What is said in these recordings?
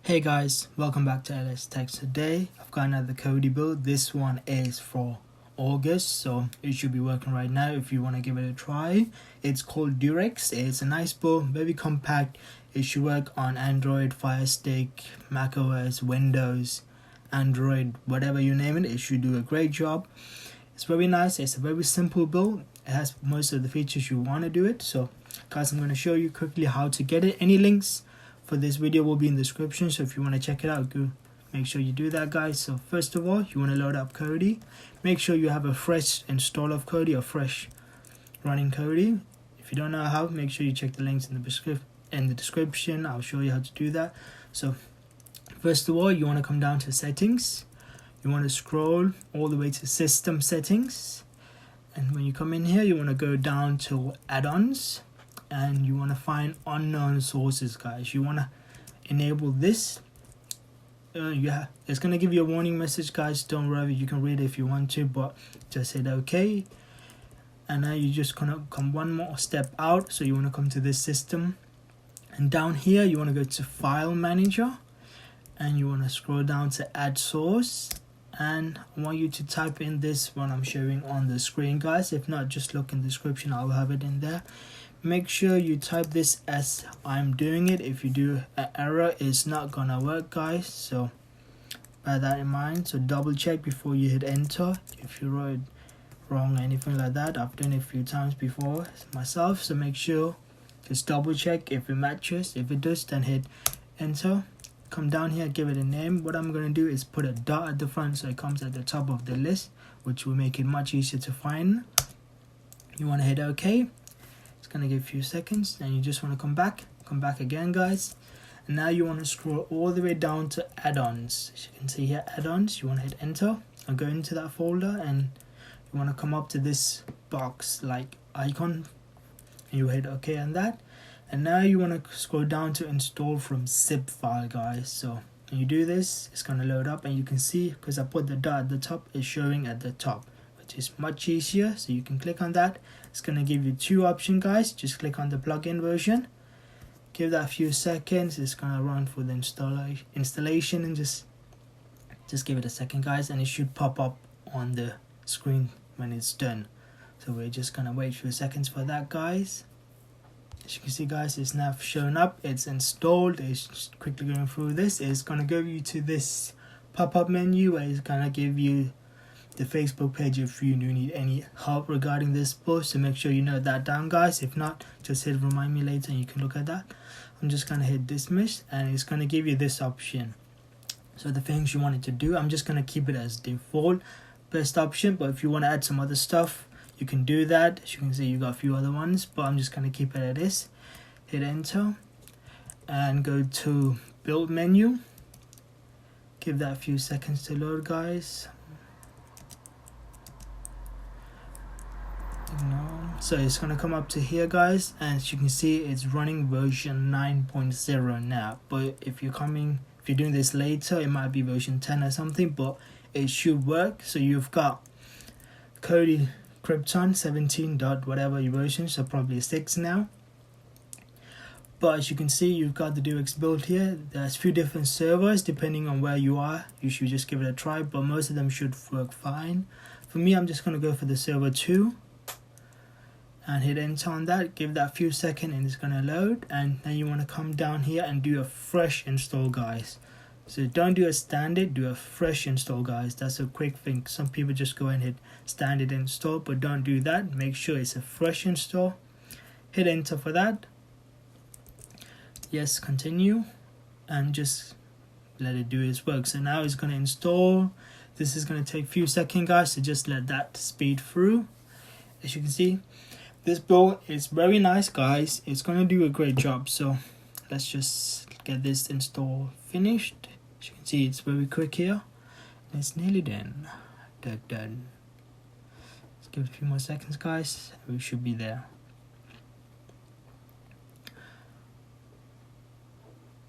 Hey guys, welcome back to LS Tech. Today I've got another Kodi build. This one is for August, so it should be working right now if you want to give it a try. It's called Durex. It's a nice build, very compact. It should work on Android, Fire Stick, MacOS, Windows, Android, whatever you name it. It should do a great job. It's very nice. It's a very simple build. It has most of the features you want to do it. So guys, I'm going to show you quickly how to get it. Any links for this video will be in the description, so if you want to check it out, go make sure you do that, guys. So first of all, you want to load up Kodi. Make sure you have a fresh install of Kodi or fresh running Kodi. If you don't know how, make sure you check the links in the description. I'll show you how to do that. So first of all, you want to come down to settings. You want to scroll all the way to system settings, and when you come in here, you want to go down to add-ons. And you want to find unknown sources, guys. You want to enable this. It's going to give you a warning message, guys. Don't worry, you can read it if you want to, but just hit OK. And now you're just going to come one more step out. So you want to come to this system, and down here you want to go to file manager, and you want to scroll down to add source. And I want you to type in this one I'm showing on the screen, guys. If not, just look in the description, I'll have it in there. Make sure you type this as I'm doing it. If you do an error, it's not gonna work, guys, so bear that in mind. So double check before you hit enter if you wrote wrong or anything like that. I've done it a few times before myself, so make sure just double check if it matches. If it does, then hit enter. Come down here, give it a name. What I'm gonna do is put a dot at the front so it comes at the top of the list, which will make it much easier to find. You want to hit OK. It's gonna give a few seconds, and you just want to come back again, guys. And now you want to scroll all the way down to add-ons. As you can see here, add-ons. You want to hit enter and go into that folder, and you want to come up to this box like icon, and you hit OK on that. And now you want to scroll down to install from zip file, guys. So when you do this, it's going to load up, and you can see because I put the dot at the top, it's showing at the top, which is much easier. So you can click on that. It's going to give you two options, guys. Just click on the plugin version, give that a few seconds. It's going to run for the installation, and just give it a second, guys, and it should pop up on the screen when it's done. So we're just going to wait a few seconds for that, guys. As you can see, guys, it's now shown up. It's installed. It's just quickly going through this. It's going to go you to this pop-up menu where it's going to give you the Facebook page if you do need any help regarding this post. So make sure you note that down, guys. If not, just hit remind me later and you can look at that. I'm just going to hit dismiss, and it's going to give you this option. So the things you wanted to do, I'm just going to keep it as default best option, but if you want to add some other stuff, you can do that. As you can see, you got a few other ones, but I'm just going to keep it at this. Hit enter and go to build menu. Give that a few seconds to load, guys. So it's going to come up to here, guys, and as you can see, it's running version 9.0 now. But if you're doing this later, it might be version 10 or something, but it should work. So you've got Kodi 17. Whatever your version, so probably 6 now. But as you can see, you've got the Durex build here. There's a few different servers depending on where you are. You should just give it a try, but most of them should work fine. For me, I'm just going to go for the server 2 and hit enter on that. Give that a few seconds and it's going to load. And then you want to come down here and do a fresh install, guys. So don't do a standard, do a fresh install, guys. That's a quick thing. Some people just go and hit standard install, but don't do that. Make sure it's a fresh install. Hit enter for that. Yes, continue, and just let it do its work. So now it's going to install. This is going to take a few seconds, guys, so just let that speed through. As you can see, this build is very nice, guys. It's going to do a great job. So let's just get this install finished. As you can see, it's very quick here. It's nearly done. Done. Let's give it a few more seconds, guys. We should be there.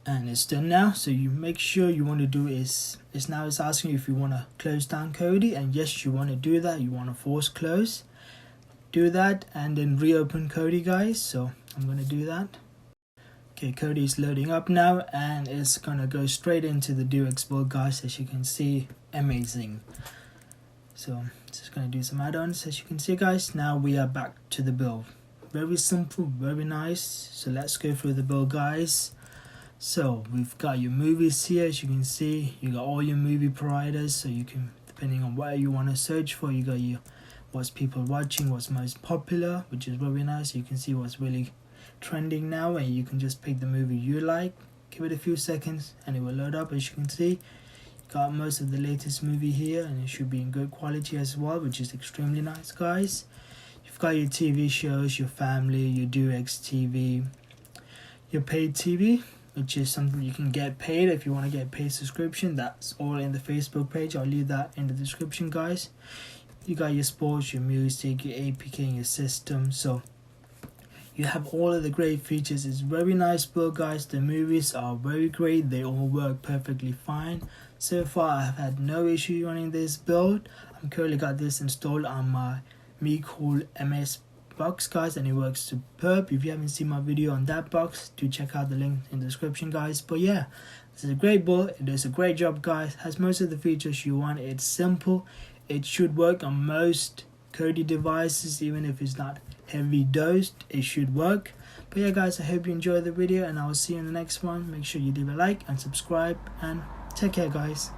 And it's done now. So you make sure you want to do is now it's asking you if you want to close down Kodi, and yes, you want to do that. You want to force close. Do that and then reopen Kodi, guys. So I'm going to do that. Okay, Kodi is loading up now, and it's gonna go straight into the Durex build, guys. As you can see, amazing. So just gonna do some add-ons. As you can see, guys, now we are back to the build. Very simple, very nice. So let's go through the build, guys. So we've got your movies here. As you can see, you got all your movie providers, so you can, depending on what you want to search for, you got your what's people watching, what's most popular, which is very nice. You can see what's really trending now, and you can just pick the movie you like. Give it a few seconds and it will load up. As you can see, you got most of the latest movie here, and it should be in good quality as well, which is extremely nice, guys. You've got your TV shows, your family, your Durex TV, your paid TV, which is something you can get paid if you want to get paid subscription. That's all in the Facebook page. I'll leave that in the description, guys. You got your sports, your music, your APK, and your system. So you have all of the great features. It's very nice build, guys. The movies are very great. They all work perfectly fine. So far, I've had no issue running this build. I'm currently got this installed on my Mecool MS box, guys, and it works superb. If you haven't seen my video on that box, do check out the link in the description, guys. But yeah, this is a great build. It does a great job, guys. Has most of the features you want. It's simple. It should work on most Kodi devices, even if it's not heavy dosed, it should work. But yeah, guys, I hope you enjoyed the video, and I will see you in the next one. Make sure you leave a like and subscribe, and take care, guys.